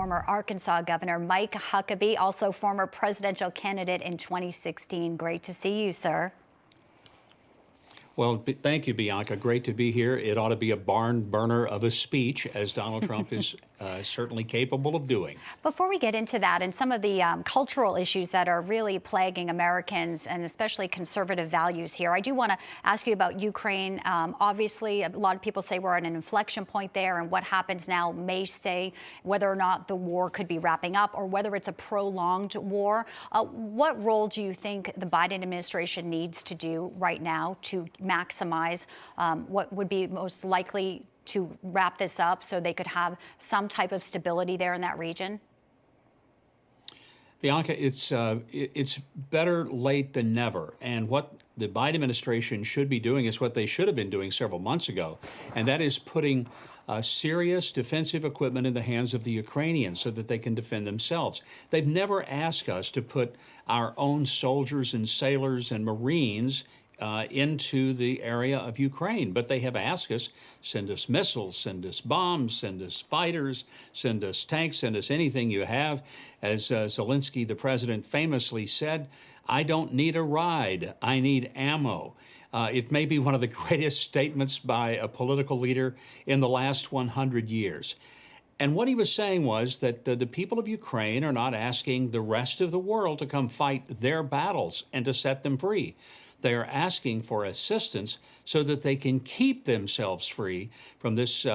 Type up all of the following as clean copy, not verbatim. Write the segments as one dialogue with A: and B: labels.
A: former Arkansas Governor Mike Huckabee, also former presidential candidate in 2016. Great to see you, sir.
B: Well, thank you, Bianca. Great to be here. It ought to be a barn burner of a speech, as Donald Trump is certainly capable of doing.
A: Before we get into that and some of the cultural issues that are really plaguing Americans and especially conservative values here, I do want to ask you about Ukraine. Obviously, a lot of people say we're at an inflection point there, and what happens now may say whether or not the war could be wrapping up or whether it's a prolonged war. What role do you think the Biden administration needs to do right now to maximize what would be most likely to wrap this up so they could have some type of stability there in that region?
B: Bianca, it's better late than never. And what the Biden administration should be doing is what they should have been doing several months ago, and that is putting serious defensive equipment in the hands of the Ukrainians so that they can defend themselves. They've never asked us to put our own soldiers and sailors and Marines into the area of Ukraine, but they have asked us, send us missiles, send us bombs, send us fighters, send us tanks, send us anything you have. As Zelensky, the president, famously said, I don't need a ride, I need ammo. It may be one of the greatest statements by a political leader in the last 100 years. And what he was saying was that the people of Ukraine are not asking the rest of the world to come fight their battles and to set them free. They are asking for assistance so that they can keep themselves free from this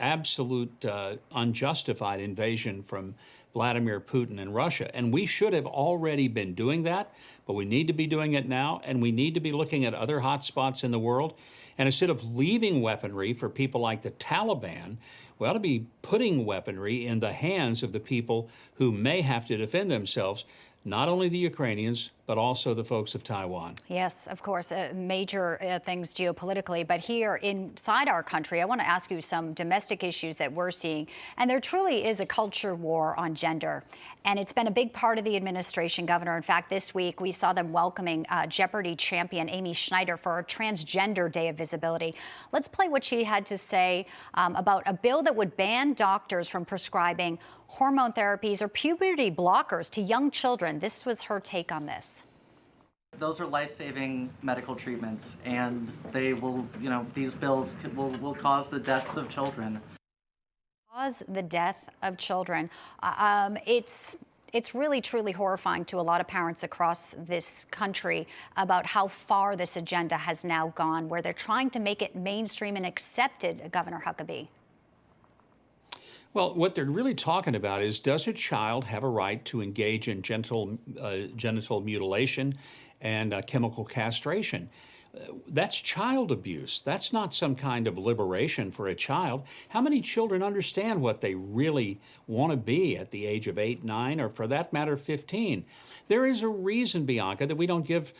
B: absolute unjustified invasion from Vladimir Putin and Russia. And we should have already been doing that, but we need to be doing it now, and we need to be looking at other hot spots in the world. And instead of leaving weaponry for people like the Taliban, we ought to be putting weaponry in the hands of the people who may have to defend themselves, not only the Ukrainians, but also the folks of Taiwan.
A: Yes, of course, major things geopolitically. But here inside our country, I want to ask you some domestic issues that we're seeing. And there truly is a culture war on gender. And it's been a big part of the administration, Governor. In fact, this week we saw them welcoming Jeopardy champion Amy Schneider for a Transgender Day of Visibility. Let's play what she had to say about a bill that would ban doctors from prescribing hormone therapies or puberty blockers to young children. This was her take on this.
C: Those are life-saving medical treatments, and they will, these bills will cause the deaths of children.
A: Cause the death of children. It's really, truly horrifying to a lot of parents across this country about how far this agenda has now gone, where they're trying to make it mainstream and accepted, Governor Huckabee.
B: Well, what they're really talking about is, does a child have a right to engage in genital mutilation and chemical castration? That's child abuse. That's not some kind of liberation for a child. How many children understand what they really want to be at the age of 8, 9, or for that matter, 15? There is a reason, Bianca, that we don't give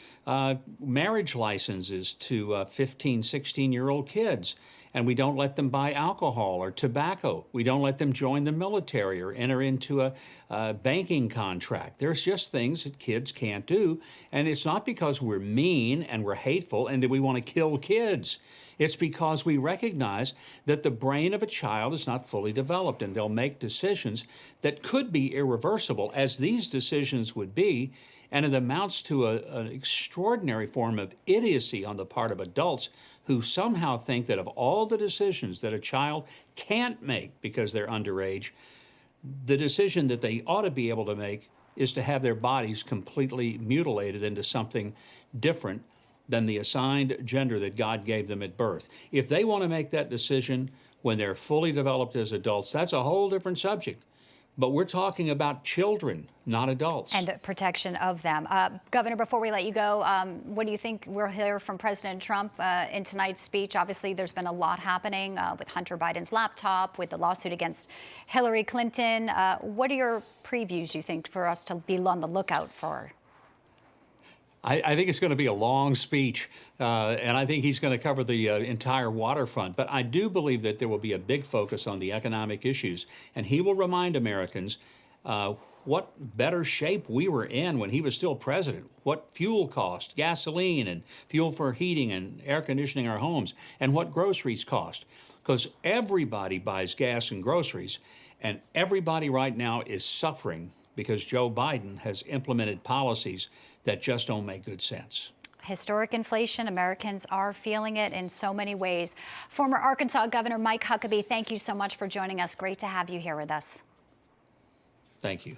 B: marriage licenses to 15, 16-year-old kids. And we don't let them buy alcohol or tobacco. We don't let them join the military or enter into a banking contract. There's just things that kids can't do. And it's not because we're mean and we're hateful and that we want to kill kids. It's because we recognize that the brain of a child is not fully developed, and they'll make decisions that could be irreversible, as these decisions would be. And it amounts to an extraordinary form of idiocy on the part of adults who somehow think that of all the decisions that a child can't make because they're underage, the decision that they ought to be able to make is to have their bodies completely mutilated into something different than the assigned gender that God gave them at birth. If they want to make that decision when they're fully developed as adults, that's a whole different subject. But we're talking about children, not adults.
A: And the protection of them. Governor, before we let you go, what do you think we'll hear from President Trump in tonight's speech? Obviously, there's been a lot happening with Hunter Biden's laptop, with the lawsuit against Hillary Clinton. What are your previews, you think, for us to be on the lookout for?
B: I think it's going to be a long speech, and I think he's going to cover the entire waterfront. But I do believe that there will be a big focus on the economic issues, and he will remind Americans what better shape we were in when he was still president, what fuel cost, gasoline and fuel for heating and air conditioning our homes, and what groceries cost. Because everybody buys gas and groceries, And everybody right now is suffering because Joe Biden has implemented policies that just don't make good sense.
A: Historic inflation, Americans are feeling it in so many ways. Former Arkansas Governor Mike Huckabee, thank you so much for joining us. Great to have you here with us.
B: Thank you.